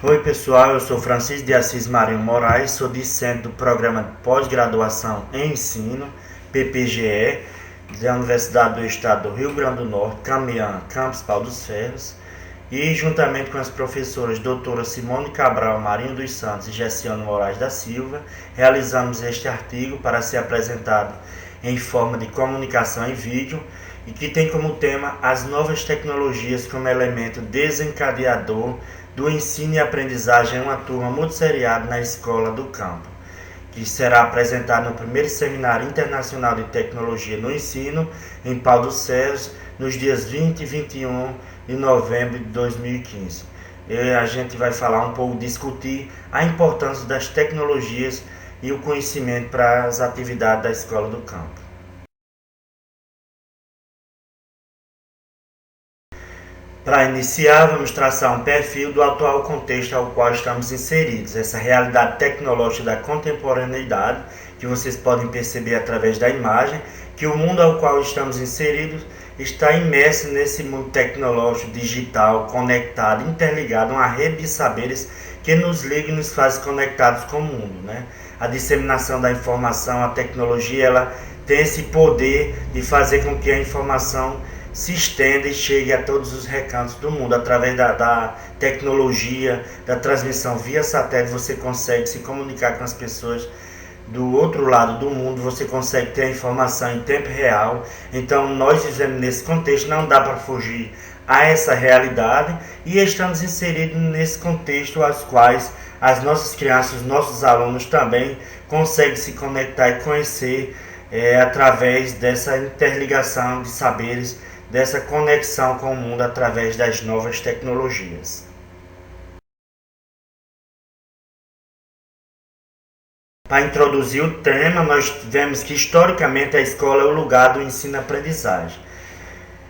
Oi pessoal, eu sou Francisco de Assis Marinho Moraes, sou discente do Programa de Pós-Graduação em Ensino, PPGE, da Universidade do Estado do Rio Grande do Norte, Camiã, Campus Pau dos Ferros, e juntamente com as professoras doutora Simone Cabral Marinho dos Santos e Gessiano Moraes da Silva, realizamos este artigo para ser apresentado em forma de comunicação em vídeo e que tem como tema as novas tecnologias como elemento desencadeador do ensino e aprendizagem em uma turma multisseriada na Escola do Campo, que será apresentado no primeiro Seminário Internacional de Tecnologia no Ensino, em Pau dos Ferros, nos dias 20 e 21 de novembro de 2015. A gente vai falar um pouco, discutir a importância das tecnologias e o conhecimento para as atividades da Escola do Campo. Para iniciar, vamos traçar um perfil do atual contexto ao qual estamos inseridos, essa realidade tecnológica da contemporaneidade, que vocês podem perceber através da imagem, que o mundo ao qual estamos inseridos está imerso nesse mundo tecnológico, digital, conectado, interligado, uma rede de saberes que nos liga e nos faz conectados com o mundo, né? A disseminação da informação, a tecnologia, ela tem esse poder de fazer com que a informação se estenda e chegue a todos os recantos do mundo. Através da tecnologia, da transmissão via satélite, você consegue se comunicar com as pessoas do outro lado do mundo, você consegue ter a informação em tempo real. Então nós vivemos nesse contexto, não dá para fugir a essa realidade e estamos inseridos nesse contexto aos quais as nossas crianças, os nossos alunos também conseguem se conectar e conhecer através dessa interligação de saberes, dessa conexão com o mundo através das novas tecnologias. Para introduzir o tema, nós vemos que historicamente a escola é o lugar do ensino-aprendizagem.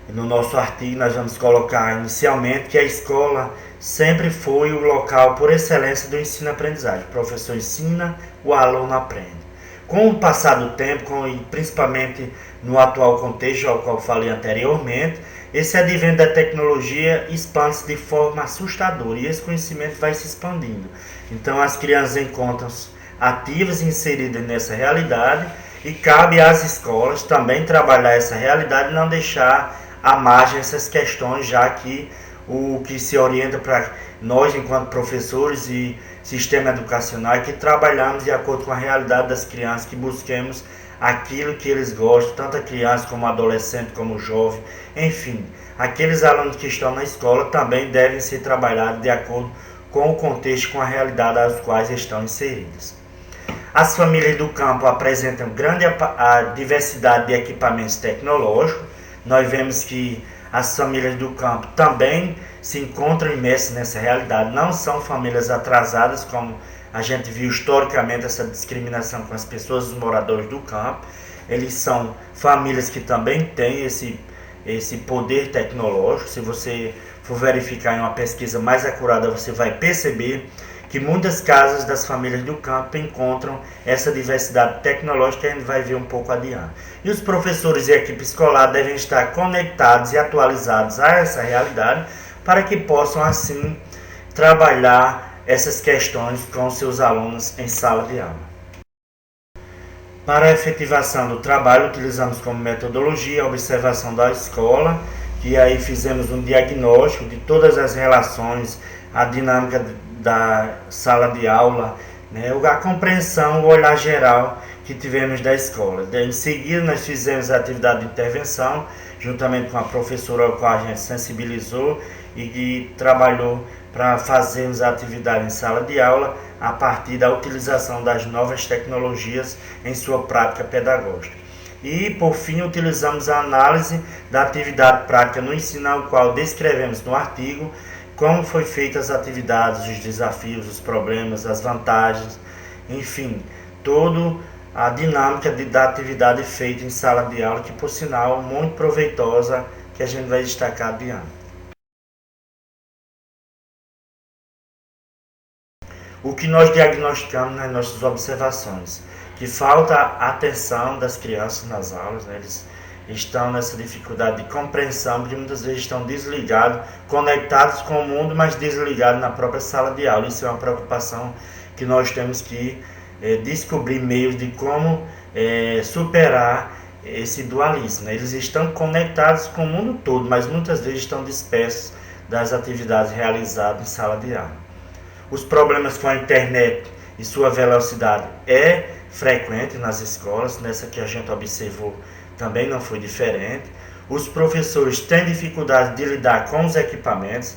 No nosso artigo nós vamos colocar inicialmente que a escola sempre foi o local por excelência do ensino-aprendizagem. O professor ensina, o aluno aprende. Com o passar do tempo, e principalmente no atual contexto ao qual falei anteriormente, esse advento da tecnologia expande-se de forma assustadora e esse conhecimento vai se expandindo. Então as crianças encontram-se ativas e inseridas nessa realidade e cabe às escolas também trabalhar essa realidade e não deixar à margem essas questões, já que o que se orienta para nós enquanto professores e sistema educacional é que trabalhamos de acordo com a realidade das crianças, que busquemos aquilo que eles gostam, tanto a criança como o adolescente, como o jovem, enfim, aqueles alunos que estão na escola também devem ser trabalhados de acordo com o contexto, com a realidade aos quais estão inseridos. As famílias do campo apresentam grande diversidade de equipamentos tecnológicos. Nós vemos que as famílias do campo também se encontram imersas nessa realidade, não são famílias atrasadas, como a gente viu historicamente essa discriminação com as pessoas, os moradores do campo. Eles são famílias que também têm esse poder tecnológico. Se você for verificar em uma pesquisa mais acurada, você vai perceber que muitas casas das famílias do campo encontram essa diversidade tecnológica que a gente vai ver um pouco adiante. E os professores e a equipe escolar devem estar conectados e atualizados a essa realidade para que possam assim trabalhar essas questões com seus alunos em sala de aula. Para a efetivação do trabalho, utilizamos como metodologia a observação da escola, que aí fizemos um diagnóstico de todas as relações, a dinâmica da sala de aula, né, a compreensão, o olhar geral que tivemos da escola. Em seguida, nós fizemos a atividade de intervenção, juntamente com a professora, com a gente sensibilizou e trabalhou para fazermos a atividade em sala de aula a partir da utilização das novas tecnologias em sua prática pedagógica. E, por fim, utilizamos a análise da atividade prática no ensino, ao qual descrevemos no artigo como foi feitas as atividades, os desafios, os problemas, as vantagens, enfim, toda a dinâmica da atividade feita em sala de aula, que por sinal muito proveitosa, que a gente vai destacar adiante. O que nós diagnosticamos nas nossas observações? Que falta a atenção das crianças nas aulas, né? estão nessa dificuldade de compreensão, porque muitas vezes estão desligados, conectados com o mundo, mas desligados na própria sala de aula. Isso é uma preocupação que nós temos que descobrir meios de como superar esse dualismo. Eles estão conectados com o mundo todo, mas muitas vezes estão dispersos das atividades realizadas em sala de aula. Os problemas com a internet e sua velocidade é frequente nas escolas, nessa que a gente observou também não foi diferente. Os professores têm dificuldade de lidar com os equipamentos,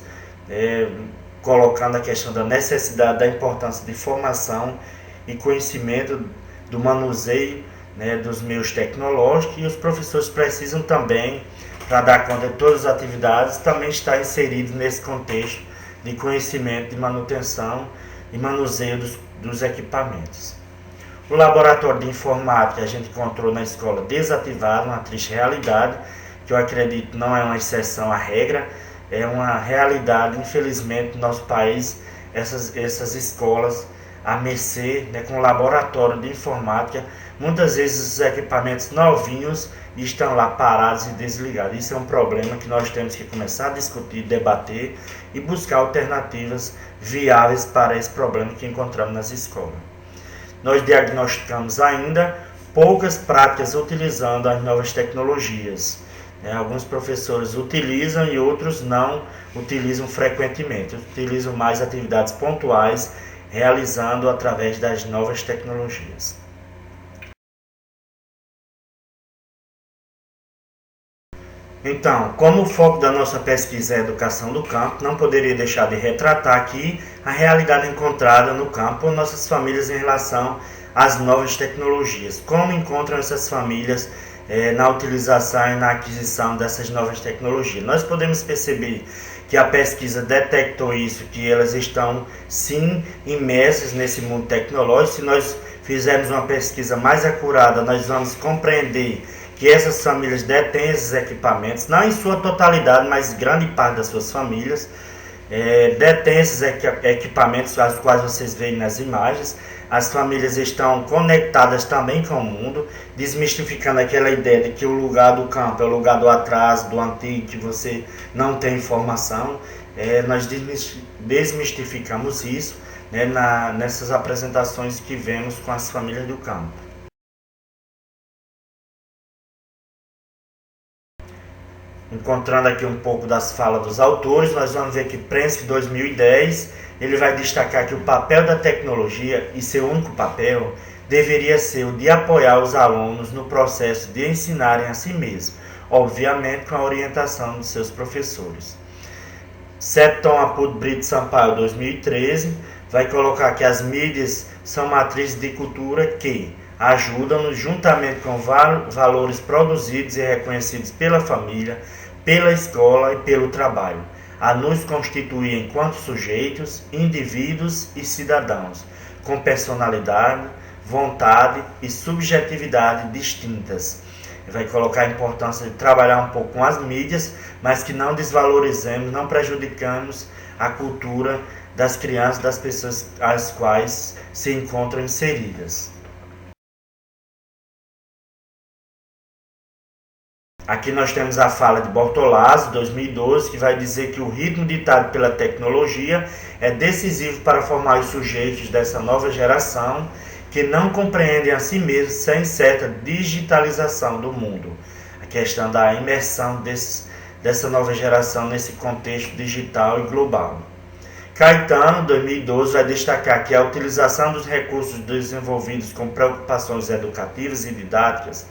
colocando a questão da necessidade, da importância de formação e conhecimento do manuseio, dos meios tecnológicos, e os professores precisam também, para dar conta de todas as atividades, também estar inseridos nesse contexto de conhecimento, de manutenção e manuseio dos equipamentos. O laboratório de informática a gente encontrou na escola desativado, uma triste realidade, que eu acredito não é uma exceção à regra, é uma realidade, infelizmente, no nosso país, essas escolas a mercê, com laboratório de informática, muitas vezes os equipamentos novinhos estão lá parados e desligados. Isso é um problema que nós temos que começar a discutir, debater e buscar alternativas viáveis para esse problema que encontramos nas escolas. Nós diagnosticamos ainda poucas práticas utilizando as novas tecnologias. Alguns professores utilizam e outros não utilizam frequentemente, utilizam mais atividades pontuais, realizando através das novas tecnologias. Então, como o foco da nossa pesquisa é a educação do campo, não poderia deixar de retratar aqui a realidade encontrada no campo por nossas famílias em relação às novas tecnologias. Como encontram essas famílias na utilização e na aquisição dessas novas tecnologias? Nós podemos perceber que a pesquisa detectou isso, que elas estão sim imersas nesse mundo tecnológico. Se nós fizermos uma pesquisa mais acurada, nós vamos compreender que essas famílias detêm esses equipamentos, não em sua totalidade, mas grande parte das suas famílias detêm esses equipamentos, os quais vocês veem nas imagens. As famílias estão conectadas também com o mundo, desmistificando aquela ideia de que o lugar do campo é o lugar do atraso, do antigo, que você não tem informação. Nós desmistificamos isso nessas apresentações que vemos com as famílias do campo. Encontrando aqui um pouco das falas dos autores, nós vamos ver que Prensky, 2010, ele vai destacar que o papel da tecnologia, e seu único papel, deveria ser o de apoiar os alunos no processo de ensinarem a si mesmos, obviamente com a orientação de seus professores. Septon Apud Brito Sampaio, 2013, vai colocar que as mídias são matrizes de cultura que ajudam-nos, juntamente com valores produzidos e reconhecidos pela família, pela escola e pelo trabalho, a nos constituir enquanto sujeitos, indivíduos e cidadãos, com personalidade, vontade e subjetividade distintas. Vai colocar a importância de trabalhar um pouco com as mídias, mas que não desvalorizemos, não prejudicamos a cultura das crianças, das pessoas às quais se encontram inseridas. Aqui nós temos a fala de Bortolazzi, 2012, que vai dizer que o ritmo ditado pela tecnologia é decisivo para formar os sujeitos dessa nova geração que não compreendem a si mesmos sem certa digitalização do mundo. A questão da imersão dessa nova geração nesse contexto digital e global. Caetano, 2012, vai destacar que a utilização dos recursos desenvolvidos com preocupações educativas e didáticas,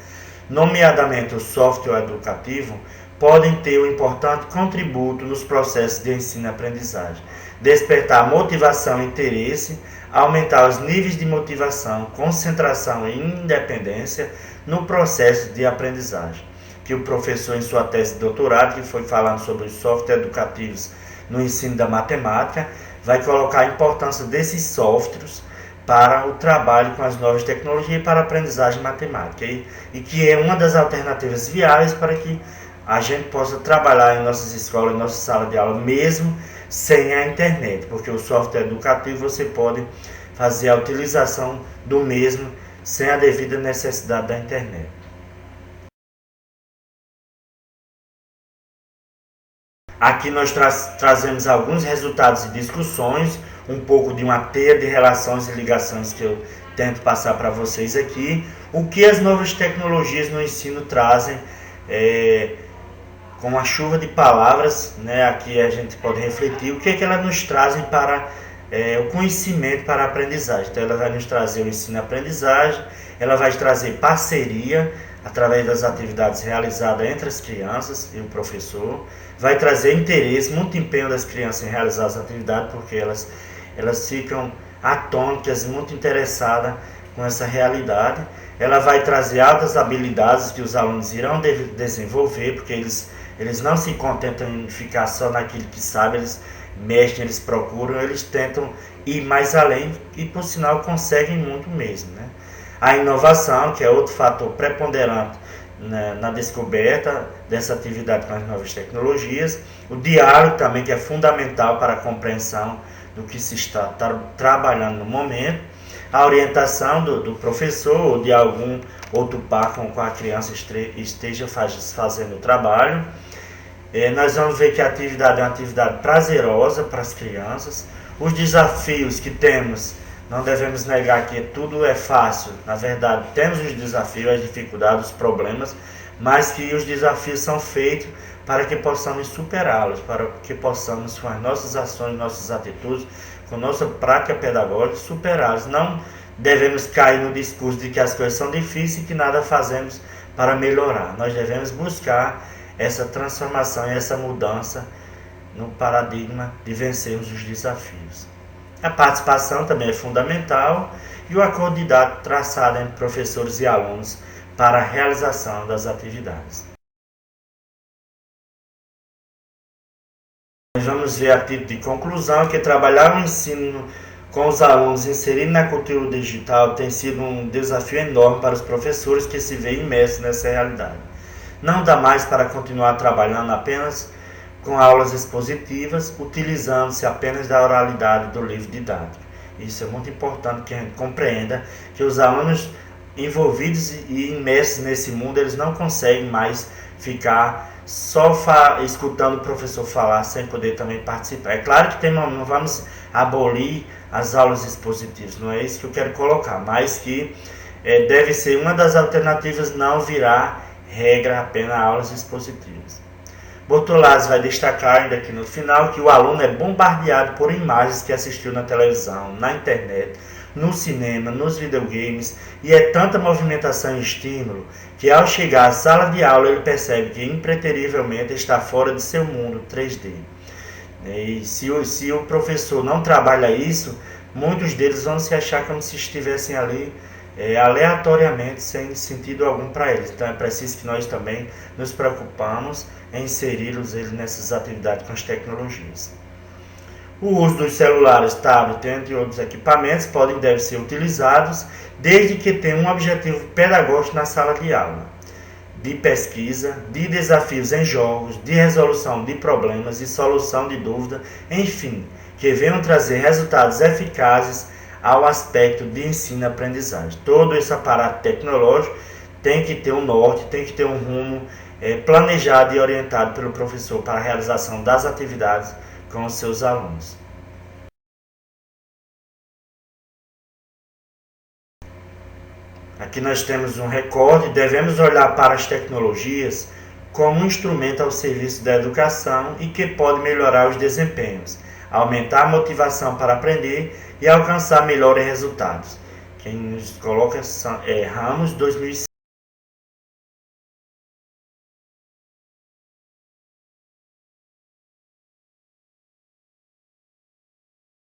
nomeadamente o software educativo, podem ter um importante contributo nos processos de ensino e aprendizagem, despertar motivação e interesse, aumentar os níveis de motivação, concentração e independência no processo de aprendizagem. Que o professor, em sua tese de doutorado, que foi falando sobre os softwares educativos no ensino da matemática, vai colocar a importância desses softwares para o trabalho com as novas tecnologias e para a aprendizagem matemática, e que é uma das alternativas viáveis para que a gente possa trabalhar em nossas escolas, em nossa sala de aula, mesmo sem a internet, porque o software educativo você pode fazer a utilização do mesmo sem a devida necessidade da internet. Aqui nós trazemos alguns resultados e discussões, um pouco de uma teia de relações e ligações que eu tento passar para vocês aqui. O que as novas tecnologias no ensino trazem, com uma chuva de palavras, né? Aqui a gente pode refletir o que é que elas nos trazem para o conhecimento para a aprendizagem. Então ela vai nos trazer o ensino-aprendizagem, ela vai trazer parceria através das atividades realizadas entre as crianças e o professor, vai trazer interesse, muito empenho das crianças em realizar as atividades, porque elas ficam atônicas e muito interessadas com essa realidade. Ela vai trazer altas habilidades que os alunos irão desenvolver, porque eles não se contentam em ficar só naquilo que sabem, eles mexem, eles procuram, eles tentam ir mais além e, por sinal, conseguem muito mesmo, né? A inovação, que é outro fator preponderante na descoberta dessa atividade com as novas tecnologias. O diálogo também, que é fundamental para a compreensão do que se está trabalhando no momento. A orientação do professor ou de algum outro par com a criança esteja fazendo o trabalho. Nós vamos ver que a atividade é uma atividade prazerosa para as crianças. Os desafios que temos, não devemos negar que tudo é fácil. Na verdade, temos os desafios, as dificuldades, os problemas, mas que os desafios são feitos para que possamos superá-los, para que possamos, com as nossas ações, nossas atitudes, com nossa prática pedagógica, superá-los. Não devemos cair no discurso de que as coisas são difíceis e que nada fazemos para melhorar. Nós devemos buscar essa transformação e essa mudança no paradigma de vencermos os desafios. A participação também é fundamental e o acordo didático traçado entre professores e alunos para a realização das atividades. Nós vamos ver a título de conclusão que trabalhar o ensino com os alunos inseridos na cultura digital tem sido um desafio enorme para os professores que se veem imersos nessa realidade. Não dá mais para continuar trabalhando apenas com aulas expositivas, utilizando-se apenas da oralidade do livro didático. Isso é muito importante que a gente compreenda que os alunos envolvidos e imersos nesse mundo, eles não conseguem mais ficar só escutando o professor falar sem poder também participar. É claro que não vamos abolir as aulas expositivas, não é isso que eu quero colocar, mas que deve ser uma das alternativas, não virar regra apenas aulas expositivas. Bortolazzi vai destacar ainda aqui no final que o aluno é bombardeado por imagens que assistiu na televisão, na internet, no cinema, nos videogames, e é tanta movimentação e estímulo que ao chegar à sala de aula ele percebe que impreterivelmente está fora de seu mundo 3D. E se o professor não trabalha isso, muitos deles vão se achar como se estivessem ali aleatoriamente, sem sentido algum para eles. Então é preciso que nós também nos preocupamos em inseri-los nessas atividades com as tecnologias. O uso dos celulares, tablets, entre outros equipamentos, devem ser utilizados desde que tenham um objetivo pedagógico na sala de aula, de pesquisa, de desafios em jogos, de resolução de problemas e solução de dúvidas, enfim, que venham trazer resultados eficazes ao aspecto de ensino-aprendizagem. Todo esse aparato tecnológico tem que ter um norte, tem que ter um rumo planejado e orientado pelo professor para a realização das atividades com os seus alunos. Aqui nós temos um recorte. Devemos olhar para as tecnologias como um instrumento ao serviço da educação e que pode melhorar os desempenhos, aumentar a motivação para aprender e alcançar melhores resultados. Quem nos coloca é Ramos, 2006.